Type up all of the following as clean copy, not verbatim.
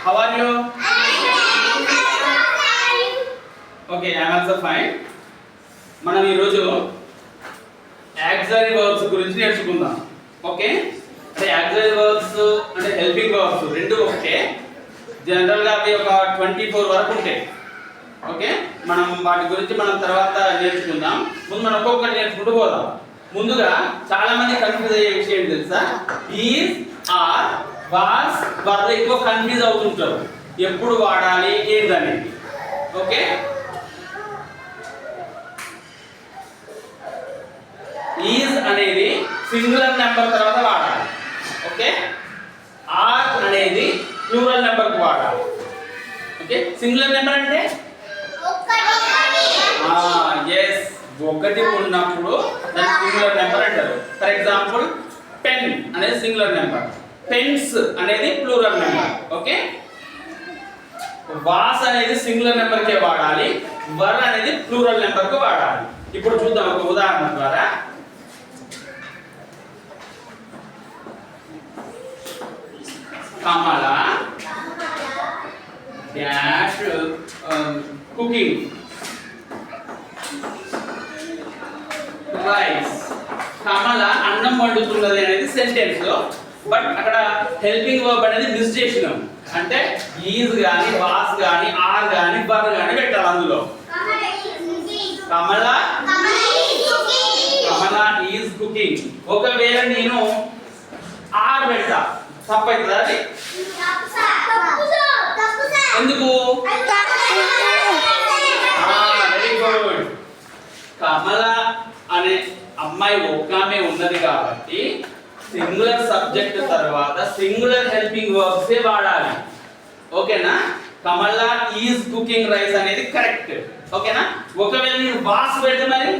How are you? Okay, I am also fine. మనం ఈ రోజు ఆక్సిలరీ వర్బ్స్ గురించి నేర్చుకుందాం. ఓకే, అంటే ఆక్సిలరీ వర్బ్స్ అంటే హెల్పింగ్ వర్బ్స్ రెండు ఒకటే. జనరల్ గా అవి ఒక 24 వరకు ఉంటాయి. ఓకే, మనం వాటి గురించి మనం తర్వాత నేర్చుకుందాం. ముందు మనం ఒక్కొక్కటి నేర్చుకుంటూ పోదాం. ముందుగా చాలా మంది కన్ఫ్యూజ్ అయ్యే విషయం ఏంటి తెలుసా? ఈజ్, ఆర్, వాస్, వర్ ఎక్కువ కన్ఫ్యూజ్ అవుతుంటారు. ఎప్పుడు వాడాలి ఏంటనేది. ఓకే, ఈజ్ అనేది సింగులర్ నెంబర్ తర్వాత వాడాలి. ఓకే, ఆర్ అనేది ప్లూరల్ నెంబర్ కు వాడాలి. ఓకే, సింగులర్ నెంబర్ అంటే ఎస్, ఒకటి ఉన్నప్పుడు దాన్ని సింగులర్ నెంబర్ అంటారు. ఫర్ ఎగ్జాంపుల్ పెన్ అనేది సింగులర్ నెంబర్, పెన్స్ అనేది ప్లూరల్ నెంబర్. ఓకే, వాస్ అనేది సింగులర్ నెంబర్ కే వాడాలి, వర్ అనేది ప్లూరల్ నెంబర్ కు వాడాలి. ఇప్పుడు చూద్దాం ఒక ఉదాహరణ ద్వారా. Kamala dash cooking rice. Kamala అన్నం వండుతున్నది అనేది సెంటెన్స్ లో, బట్ అక్కడ హెల్పింగ్ వర్బ్ అనేది మిస్ చేసినాం. అంటే ఈజ్ గాని, వాస్ గాని, ఆర్ గాని, వర్ గాని పెట్టాలి అందులో. కమల ఈజ్ కుకింగ్. ఒకవేళ నేను ఆర్ పెడతా తప్పైతుందా? అది ఎందుకు? Very good. కమల అనే అమ్మాయి ఒక్కమే ఉన్నది కాబట్టి సింగులర్ సబ్జెక్ట్ తర్వాత సింగులర్ హెల్పింగ్ వర్బ్స్ ఏ వాడాలి. ఓకేనా? కమల ఈజ్ కుకింగ్ రైస్ అనేది కరెక్ట్. ఓకేనా? ఒకవేళ నేను వాస్ పెడితే మరి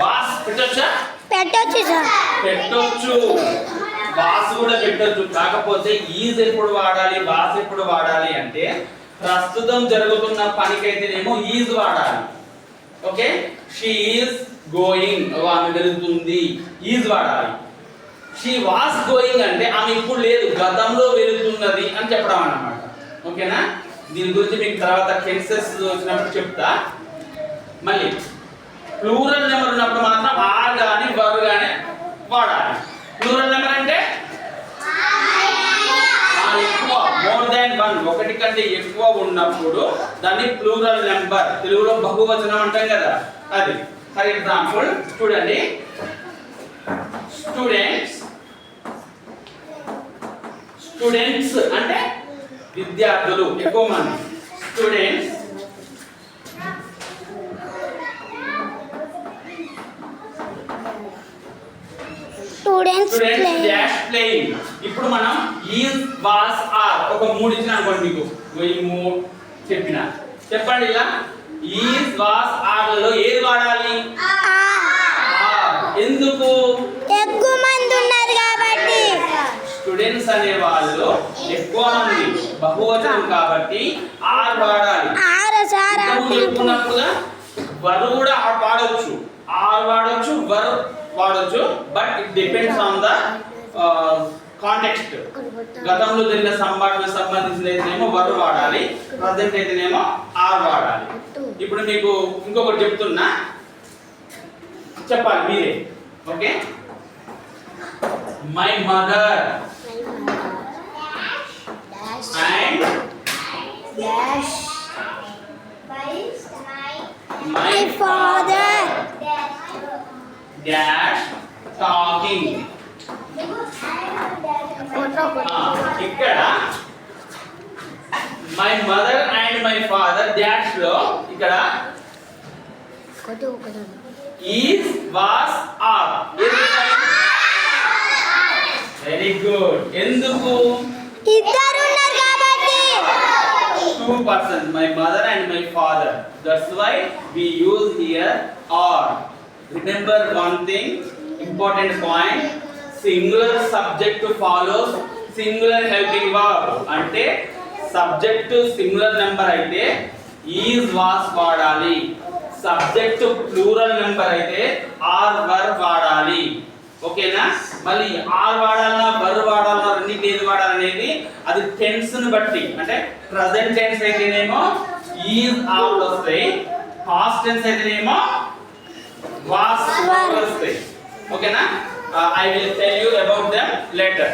వాస్ పెట్టొచ్చా? పెట్టొచ్చు సార్, పెట్టొచ్చు. వాస్ కూడా పెట్టొచ్చు. కాకపోతే ఈజ్ ఎప్పుడు వాడాలి, వాస్ ఎప్పుడు వాడాలి అంటే ప్రస్తుతం జరుగుతున్న పనికైతేనేమో ఈజ్ వాడాలి. ఓకే, షీ ఈజ్ గోయింగ్, ఆమె వెళ్తుంది, ఈజ్ వాడాలి. షీ వాస్ గోయింగ్ అంటే ఆమె ఇప్పుడు లేదు, గతంలో వెళ్తున్నది అని చెప్పడం అన్నమాట. ఓకేనా? దీని గురించి మీకు తర్వాత టెన్సెస్ వచ్చినప్పుడు చెప్తా. మళ్ళీ ప్లూరల్ నెంబర్ ఉన్నప్పుడు మాత్రం ఆర్ గాని, వర్ గాని వాడాలి. ప్లూరల్ నెంబర్ అంటే ఎక్కువ, మోర్ దాన్ వన్, ఒకటి కంటే ఎక్కువ ఉన్నప్పుడు దాన్ని ప్లూరల్ నెంబర్, తెలుగులో బహువచనం అంటాం కదా అది. ఫర్ ఎగ్జాంపుల్ చూడండి, స్టూడెంట్స్. స్టూడెంట్స్ అంటే విద్యార్థులు, ఎక్కువ మంది. Students dash playing. ఇప్పుడు మనం ఈజ్, వాస్, ఆర్ ఒక మూడు ఇచ్చిన అనుకోండి, మీకు ఈ మూడు చెప్పిన చెప్పండి. ఇలా ఈజ్, వాస్, ఆర్ లలో ఏది వాడాలి? ఎందుకు? ఎక్కువ మంది ఉన్నారు కాబట్టి. స్టూడెంట్స్ అనే వాళ్ళు ఎక్కువ మంది, బహువచనం కాబట్టి ఆర్ వాడాలి. చెప్పుకున్నప్పుడుగా వర్ కూడా వాడొచ్చు, ఆర్ వాడొచ్చు, వర్ వాడొచ్చు, but it depends on the context. గతంలో జరిగిన సంభాషణకు సంబంధించిన అయితేనేమో వర్ వాడాలి, ప్రజెంట్ అయితేనేమో ఆర్ వాడాలి. ఇప్పుడు మీకు ఇంకొకటి చెప్తున్నా, చెప్పాలి మీరే. Okay, my mother and my father dash talking. ఇక్కడ my mother and my father dash లో ఇక్కడ is, was, are. Very good. ఎందుకు? ఇద్దరు ఉన్నారు కాబట్టి. Two persons, my mother and my father. That's why we use here are. Remember one thing, important point, singular subject follows singular helping verb. అంటే subject singular number అయితే is, was వాడాలి. Subject plural number అయితే are, వర్ వాడాలి. ఓకేనా? మళ్ళీ are వాడాలన్నా, వర్ వాడాలన్నా, రెండింటిని ఏది వాడాలనేది అది టెన్స్ ని బట్టి, అంటే ప్రెజెంట్ టెన్స్ అయితేనేమో ఈజ్ ఆర్ వస్తాయి, పాస్ట్ టెన్స్ అయితేనేమో వాస్ వస్తాయి. ఓకేనా? I will tell you about them later.